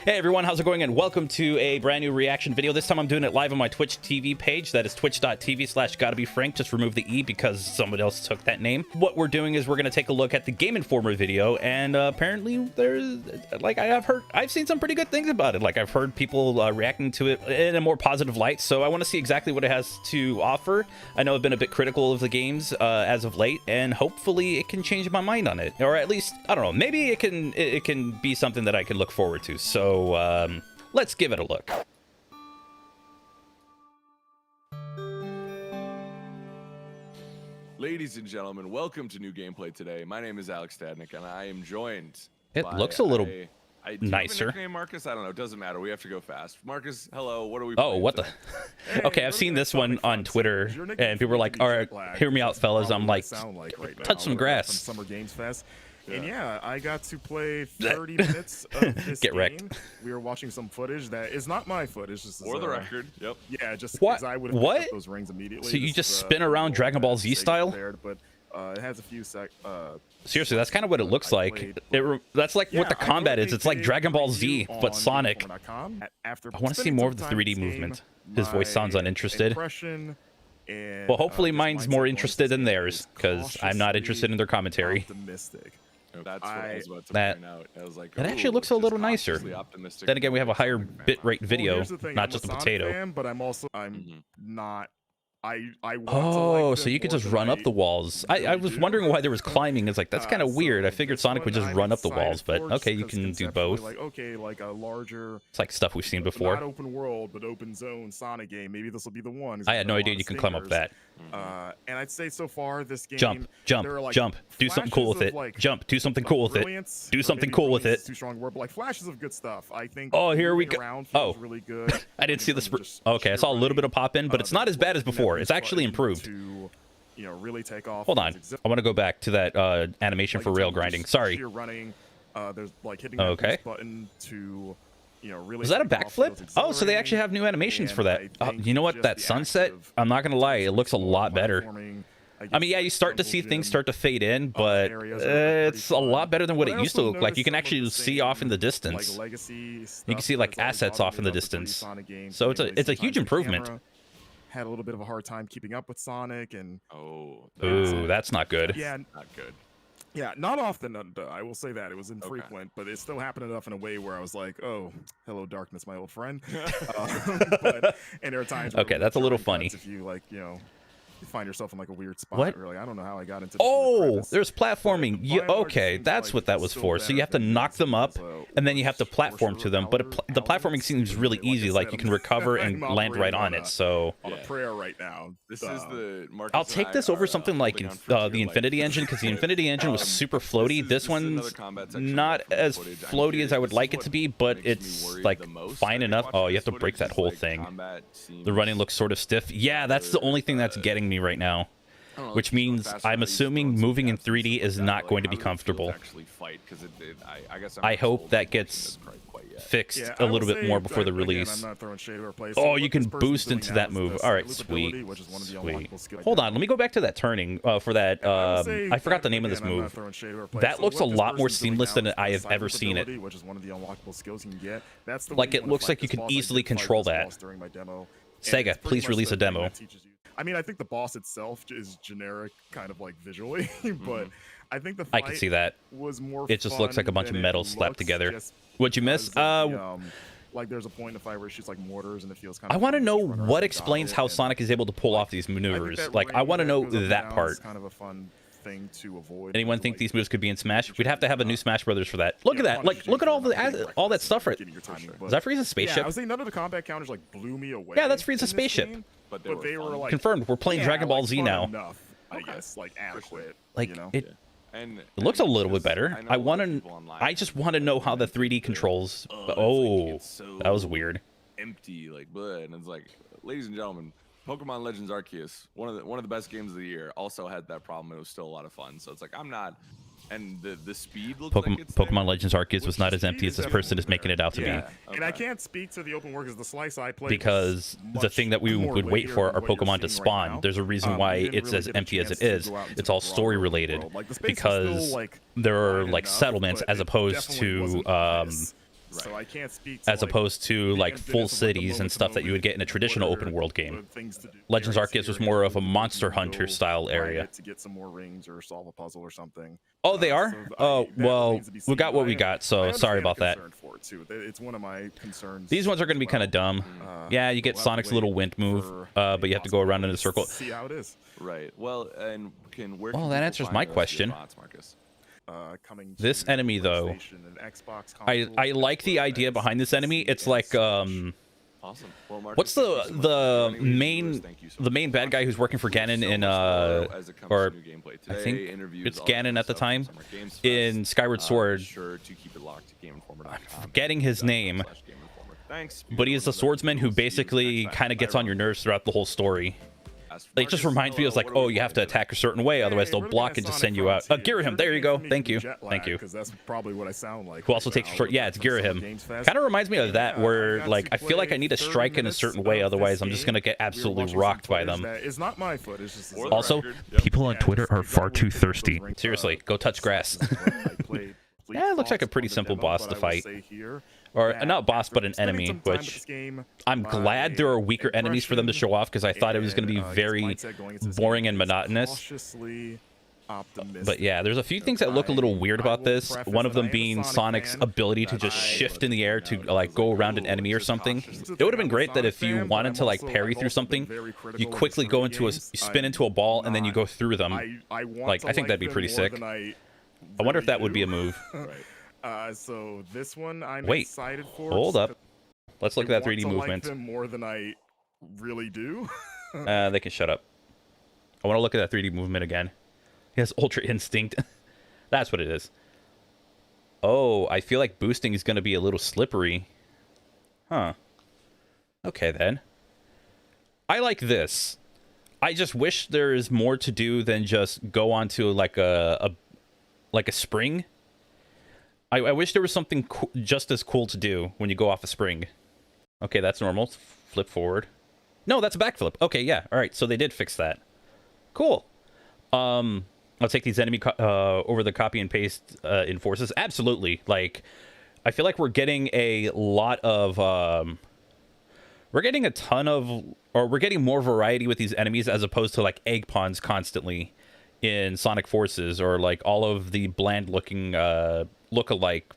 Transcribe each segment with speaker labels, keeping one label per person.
Speaker 1: Hey everyone, how's it going? And welcome to a brand new reaction video. This time I'm doing it live on my Twitch TV page. That is twitch.tv/GottaBeFrank. Just remove the E because someone else took that name. What we're doing is we're going to take a look at the Game Informer video, and apparently there's, like, I've seen some pretty good things about it. Like, I've heard people reacting to it in a more positive light, so I want to see exactly what it has to offer. I know I've been a bit critical of the games as of late, and hopefully it can change my mind on it. Or at least, I don't know, maybe it can be something that I can look forward to. So let's give it a look.
Speaker 2: Ladies and gentlemen, welcome to New Gameplay Today. My name is Alex Stadnick, and I am joined
Speaker 1: It
Speaker 2: by
Speaker 1: looks a little
Speaker 2: nicer.
Speaker 1: nicer.
Speaker 2: Marcus? I don't know. It doesn't matter. We have to go fast. Marcus, hello. What are we
Speaker 1: Oh,
Speaker 2: playing
Speaker 1: what
Speaker 2: today?
Speaker 1: the? Okay, I've seen this one on Twitter, and people were like, "All right, hear me out, fellas." I'm like, touch some grass.
Speaker 3: Summer Games Fest. And yeah, I got to play 30 minutes of this
Speaker 1: Get wrecked.
Speaker 3: game. We were watching some footage that is not my footage. Just
Speaker 2: For the record, yep.
Speaker 3: Yeah, just
Speaker 1: What?
Speaker 3: because I would have
Speaker 1: What?
Speaker 3: picked up those rings immediately.
Speaker 1: So you
Speaker 3: This
Speaker 1: just
Speaker 3: is,
Speaker 1: spin around Dragon Ball Z style?
Speaker 3: But it has a few
Speaker 1: Seriously, that's kind of what it looks like. That's like what the
Speaker 3: I
Speaker 1: combat
Speaker 3: wrote
Speaker 1: is.
Speaker 3: a
Speaker 1: It's like
Speaker 3: big
Speaker 1: Dragon Ball
Speaker 3: review
Speaker 1: Z, but
Speaker 3: on
Speaker 1: Sonic.
Speaker 3: GameInformer.com. After
Speaker 1: I want to see
Speaker 3: spending
Speaker 1: more
Speaker 3: some
Speaker 1: of the
Speaker 3: time
Speaker 1: 3D
Speaker 3: with this
Speaker 1: movement.
Speaker 3: game,
Speaker 1: His voice sounds
Speaker 3: my
Speaker 1: uninterested.
Speaker 3: impression and,
Speaker 1: Well, hopefully
Speaker 3: just
Speaker 1: mine's
Speaker 3: mindset
Speaker 1: more
Speaker 3: going
Speaker 1: interested
Speaker 3: into
Speaker 1: than
Speaker 3: this
Speaker 1: theirs,
Speaker 3: is
Speaker 1: because I'm not interested in their commentary.
Speaker 3: Optimistic.
Speaker 2: That's what I was about to
Speaker 1: That-
Speaker 2: point out. I was like,
Speaker 1: It actually
Speaker 2: ooh,
Speaker 1: looks a
Speaker 2: just
Speaker 1: little nicer.
Speaker 2: cautiously optimistic.
Speaker 1: Then again, we have a higher bitrate video,
Speaker 3: Here's the thing,
Speaker 1: not
Speaker 3: I'm
Speaker 1: just a
Speaker 3: Sonic
Speaker 1: potato.
Speaker 3: fan, but I'm not. I want to
Speaker 1: Oh,
Speaker 3: like
Speaker 1: so
Speaker 3: them
Speaker 1: you could
Speaker 3: more
Speaker 1: just
Speaker 3: than
Speaker 1: run up the walls. I
Speaker 3: really
Speaker 1: was
Speaker 3: do.
Speaker 1: wondering why there was climbing. It's like, that's kind of weird. I figured
Speaker 3: this
Speaker 1: Sonic would
Speaker 3: one
Speaker 1: just
Speaker 3: I'm
Speaker 1: run up the
Speaker 3: excited
Speaker 1: walls, but
Speaker 3: for,
Speaker 1: okay, you
Speaker 3: just
Speaker 1: can do
Speaker 3: conceptually,
Speaker 1: both.
Speaker 3: Like, okay, like a larger,
Speaker 1: It's like stuff we've seen
Speaker 3: not
Speaker 1: before.
Speaker 3: open world, but open zone Sonic game. Maybe this will be the one.
Speaker 1: I had no idea you can climb up that.
Speaker 3: And I'd say so far this game,
Speaker 1: Jump, jump,
Speaker 3: there are, like,
Speaker 1: jump. Do something cool with
Speaker 3: flashes
Speaker 1: it.
Speaker 3: of, like,
Speaker 1: Jump, do something cool with it.
Speaker 3: brilliance,
Speaker 1: Do
Speaker 3: or
Speaker 1: something
Speaker 3: maybe
Speaker 1: cool with
Speaker 3: brilliance
Speaker 1: it.
Speaker 3: is Too strong word, but like flashes of good stuff. I think.
Speaker 1: Oh, here we
Speaker 3: moving
Speaker 1: go.
Speaker 3: around
Speaker 1: Oh.
Speaker 3: feels really good.
Speaker 1: I didn't see this.
Speaker 3: Just
Speaker 1: Okay, I saw a little bit of pop in, but
Speaker 3: uh,
Speaker 1: it's not as bad as before. It's actually improved.
Speaker 3: To, really take off.
Speaker 1: Hold on. I want to go back to that animation
Speaker 3: Like,
Speaker 1: for
Speaker 3: in
Speaker 1: rail
Speaker 3: terms of
Speaker 1: grinding.
Speaker 3: just
Speaker 1: Sorry.
Speaker 3: sheer running, there's like hitting that
Speaker 1: Okay.
Speaker 3: boost button to, really.
Speaker 1: Was that a
Speaker 3: take off feels
Speaker 1: backflip? Oh, so they actually have new animations for that. You know what? That sunset, I'm not going to lie, it looks a lot better. I mean, yeah, you start to see things start to fade in, but it's a lot better than what it used to look like. You can actually see off in the distance. You can see like assets off in the distance. So it's a huge improvement.
Speaker 3: Had a little bit of a hard time keeping up with Sonic, and
Speaker 1: Ooh, that's not good.
Speaker 3: yeah,
Speaker 2: Not good.
Speaker 3: yeah, not often. I will say that it was infrequent, but it still happened enough in a way where I was like, "Oh, hello, darkness, my old friend." And there are times. Where
Speaker 1: Okay, that's a little funny.
Speaker 3: If you you find yourself in like a weird spot.
Speaker 1: What?
Speaker 3: Really, I don't know how I got into.
Speaker 1: Oh, there's platforming. Yeah, okay, that's what that was for. So you have to knock them up, and then you have to platform to them. But the platforming seems really easy. Like you can recover and land right on it. So
Speaker 3: on a prayer right now.
Speaker 2: This is the Marcus
Speaker 1: I'll
Speaker 2: and
Speaker 1: take
Speaker 2: I
Speaker 1: this over
Speaker 2: are,
Speaker 1: something like
Speaker 2: holding on for dear
Speaker 1: the
Speaker 2: life.
Speaker 1: Infinity Engine, because the Infinity Engine was super floaty. This one's not as floaty as I would like it to be, but it's like fine enough. Oh, you have to break that whole thing. The running looks sort of stiff. Yeah, that's the only thing that's getting me right now. Which means I'm assuming moving in 3D is not going to be comfortable. I hope that gets fixed a little bit more before the release. Oh, you can boost into that move. All right, sweet. Sweet. Hold on, let me go back to that turning for that. I forgot the name of this move. That looks a lot more seamless than I have ever seen it. Like, it looks like you can easily control that. Sega, please release a demo.
Speaker 3: I mean, I think the boss itself is generic, kind of like visually, but I think the
Speaker 1: I
Speaker 3: fight
Speaker 1: can see that.
Speaker 3: was more.
Speaker 1: It just looks like a bunch of
Speaker 3: fun
Speaker 1: metal
Speaker 3: than it
Speaker 1: slapped
Speaker 3: looks,
Speaker 1: together.
Speaker 3: just
Speaker 1: What'd you miss?
Speaker 3: because of like there's a point in the fight where it shoots like mortars, and it feels kind
Speaker 1: I
Speaker 3: of.
Speaker 1: want to
Speaker 3: fun
Speaker 1: know
Speaker 3: just run around
Speaker 1: what
Speaker 3: and
Speaker 1: explains
Speaker 3: dodge
Speaker 1: how
Speaker 3: it,
Speaker 1: Sonic is able to pull off these
Speaker 3: and I think
Speaker 1: maneuvers.
Speaker 3: that
Speaker 1: Like, I
Speaker 3: ring
Speaker 1: want to know
Speaker 3: goes up and
Speaker 1: that
Speaker 3: down
Speaker 1: part.
Speaker 3: is kind of a fun thing to avoid.
Speaker 1: Anyone
Speaker 3: to,
Speaker 1: think
Speaker 3: like,
Speaker 1: these moves could be in Smash? We'd have to have a new Smash Brothers for that. Look at that! Like, look at all that stuff right. Is that Frieza's
Speaker 3: Yeah, I
Speaker 1: spaceship?
Speaker 3: would say none of the combat counters like blew me away.
Speaker 1: Yeah, that's
Speaker 3: in
Speaker 1: Frieza's
Speaker 3: this
Speaker 1: spaceship.
Speaker 3: game,
Speaker 2: But
Speaker 3: but they were like
Speaker 1: Confirmed. We're playing
Speaker 3: yeah,
Speaker 1: Dragon Ball
Speaker 3: like,
Speaker 1: Z
Speaker 3: fun
Speaker 1: now.
Speaker 3: enough, I guess, like adequate.
Speaker 1: Like,
Speaker 3: you know?
Speaker 1: it
Speaker 2: And
Speaker 1: looks a little bit better. I just want to know how the 3D controls. Oh, that was weird.
Speaker 2: empty, like blood, and it's like, ladies and gentlemen, Pokemon Legends Arceus, one of the best games of the year, also had that problem. It was still a lot of fun. So it's like I'm not, and the speed looks like it's there.
Speaker 1: Pokemon Legends Arceus was not as empty as this person is making it out to be.
Speaker 3: Yeah, and I can't speak to the open world because the slice I played
Speaker 1: Because the thing that we would wait for our Pokemon to spawn, there's a reason why it's as empty as it is. It's all story related, because there are like settlements as opposed to
Speaker 3: So I can't speak to,
Speaker 1: as opposed to like full cities and stuff that you would get in a traditional open world game. Legends Arceus was more of a Monster Hunter style area.
Speaker 3: To get some more rings or solve a puzzle or something.
Speaker 1: Oh, they are? Oh, well, we got what we got, so sorry about that.
Speaker 3: It's one of my concerns.
Speaker 1: These ones are going to be kind of dumb. Yeah, you get Sonic's little wind move, but you have to go around in a circle.
Speaker 3: See how it is.
Speaker 2: Right. Well, and where
Speaker 1: well, that answers my question. This enemy, though, I like the idea behind this enemy. It's like
Speaker 2: Awesome. Well, Marcus,
Speaker 1: what's the main bad guy who's working for Ganon in or I think it's Ganon at the time in Skyward Sword. Forgetting his name, but he is a swordsman who basically kind of gets on your nerves throughout the whole story. It just reminds me of like, oh, you have to attack a certain way, otherwise they'll block and just send you out. Girahim, there you go. Thank you. Thank you.
Speaker 3: Because that's probably what I sound like.
Speaker 1: Who also takes short? Yeah, it's Girahim. Kind of reminds me of that, where like I feel like I need to strike in a certain way, otherwise I'm just gonna get absolutely rocked by them.
Speaker 3: It's not my foot. It's just
Speaker 1: Also, people on Twitter are far too thirsty. Seriously, go touch grass. Yeah, it looks like a pretty simple boss to fight. Or not boss, but an enemy, which I'm glad there are weaker enemies for them to show off, because I thought it was going to be very boring and monotonous. But yeah, there's a few things that look a little weird about this. One of them being Sonic's ability to just shift in the air to like go around an enemy or something. It would have been great that if you wanted to like parry through something, you quickly go into a spin into a ball and then you go through them. Like I think that'd be pretty sick. I wonder if that would be a move.
Speaker 3: So this one I'm
Speaker 1: Wait,
Speaker 3: excited for.
Speaker 1: Hold up. Let's look at that 3D movement.
Speaker 3: Like them more than I really do.
Speaker 1: They can shut up. I want to look at that 3D movement again. He has Ultra Instinct. That's what it is. Oh, I feel like boosting is going to be a little slippery. Huh. Okay, then. I like this. I just wish there is more to do than just go onto like a spring. I wish there was something just as cool to do when you go off a spring. Okay, that's normal. Flip forward. No, that's a backflip. Okay, yeah. All right, so they did fix that. Cool. I'll take these enemy over the copy and paste in forces. Absolutely. Like, I feel like we're getting a lot of... we're getting a ton of... Or we're getting more variety with these enemies as opposed to, like, egg pawns constantly in Sonic Forces, or, like, all of the bland-looking... look-alike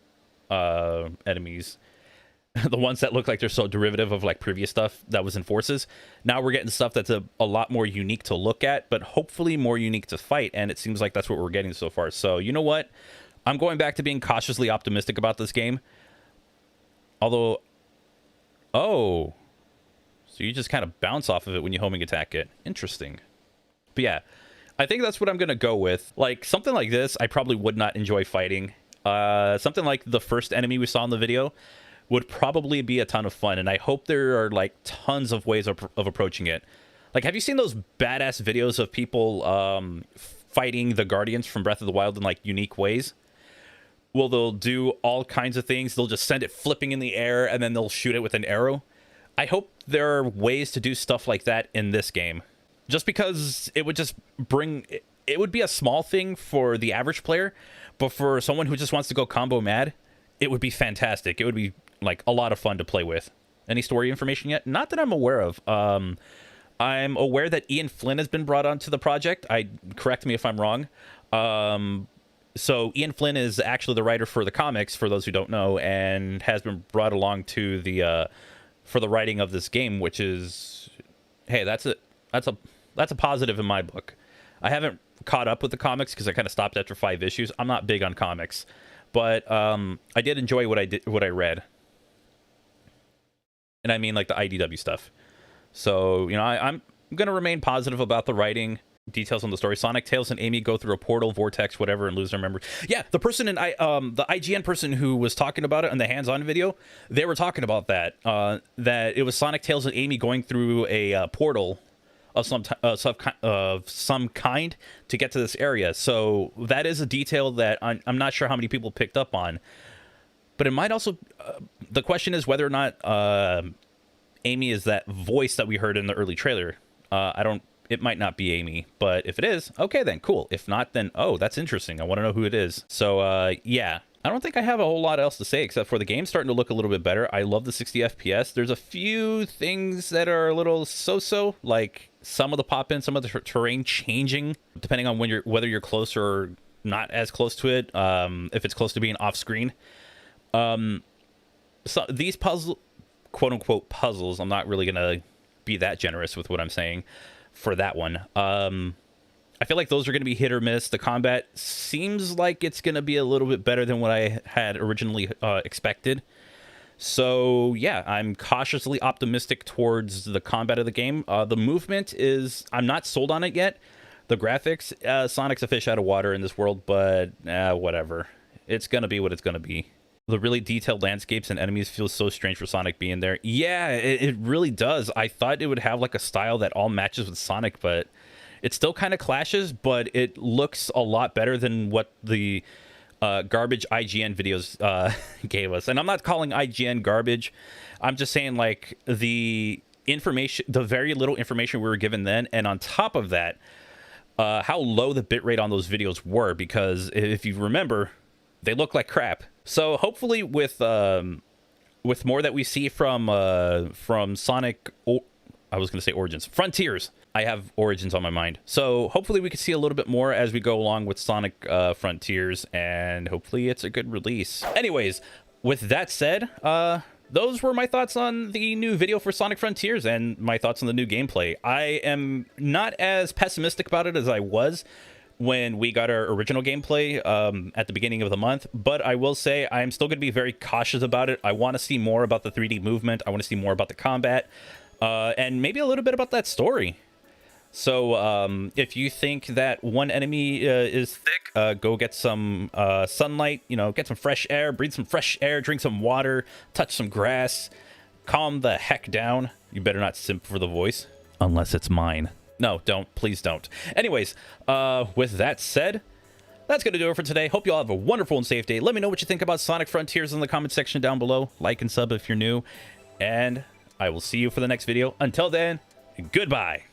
Speaker 1: enemies. The ones that look like they're so derivative of like previous stuff that was in Forces. Now we're getting stuff that's a lot more unique to look at, but hopefully more unique to fight, and it seems like that's what we're getting so far. So you know what? I'm going back to being cautiously optimistic about this game. Although... Oh. So you just kind of bounce off of it when you homing attack it. Interesting. But yeah, I think that's what I'm going to go with. Like, something like this, I probably would not enjoy fighting. Something like the first enemy we saw in the video would probably be a ton of fun, and I hope there are like tons of ways of approaching it. Like, have you seen those badass videos of people fighting the Guardians from Breath of the Wild in like unique ways? Well, they'll do all kinds of things. They'll just send it flipping in the air, and then they'll shoot it with an arrow. I hope there are ways to do stuff like that in this game, just because it would just bring... It would be a small thing for the average player, but for someone who just wants to go combo mad, it would be fantastic. It would be like a lot of fun to play with. Any story information yet? Not that I'm aware of. I'm aware that Ian Flynn has been brought onto the project. Correct me if I'm wrong. So Ian Flynn is actually the writer for the comics, for those who don't know, and has been brought along to the for the writing of this game, which is, hey, that's a positive in my book. I haven't caught up with the comics because I kind of stopped after 5 issues. I'm not big on comics, but I did enjoy what I read, and I mean like the IDW stuff. So you know, I'm gonna remain positive about the writing. Details on the story: Sonic, Tails, and Amy go through a portal, vortex, whatever, and lose their memory. Yeah, the person in the IGN person who was talking about it in the hands-on video, they were talking about that. That it was Sonic, Tails, and Amy going through a portal of some kind to get to this area. So that is a detail that I'm not sure how many people picked up on. But it might also... the question is whether or not Amy is that voice that we heard in the early trailer. It might not be Amy, but if it is, okay then, cool. If not, then, oh, that's interesting. I want to know who it is. So, yeah, I don't think I have a whole lot else to say except for the game's starting to look a little bit better. I love the 60 FPS. There's a few things that are a little so-so, like some of the pop-in, some of the terrain changing depending on whether you're close or not as close to it. If it's close to being off-screen. So these quote-unquote puzzles, I'm not really gonna be that generous with what I'm saying for that one. I feel like those are going to be hit or miss. The combat seems like it's going to be a little bit better than what I had originally expected. So, yeah, I'm cautiously optimistic towards the combat of the game. The movement is... I'm not sold on it yet. The graphics, Sonic's a fish out of water in this world, but whatever. It's going to be what it's going to be. The really detailed landscapes and enemies feel so strange for Sonic being there. Yeah, it really does. I thought it would have like a style that all matches with Sonic, but... It still kind of clashes, but it looks a lot better than what the garbage IGN videos gave us. And I'm not calling IGN garbage. I'm just saying, like, the information, the very little information we were given then, and on top of that, how low the bitrate on those videos were, because if you remember, they look like crap. So hopefully with more that we see from Sonic... I was going to say Origins. Frontiers. I have Origins on my mind. So hopefully we can see a little bit more as we go along with Sonic Frontiers, and hopefully it's a good release. Anyways, with that said, those were my thoughts on the new video for Sonic Frontiers and my thoughts on the new gameplay. I am not as pessimistic about it as I was when we got our original gameplay at the beginning of the month, but I will say I'm still going to be very cautious about it. I want to see more about the 3D movement. I want to see more about the combat. And maybe a little bit about that story. So if you think that one enemy is thick, go get some sunlight, you know, get some fresh air, breathe some fresh air, drink some water, touch some grass, calm the heck down. You better not simp for the voice, unless it's mine. No, don't. Please don't. Anyways, with that said, that's going to do it for today. Hope you all have a wonderful and safe day. Let me know what you think about Sonic Frontiers in the comment section down below. Like and sub if you're new. And... I will see you for the next video. Until then, goodbye.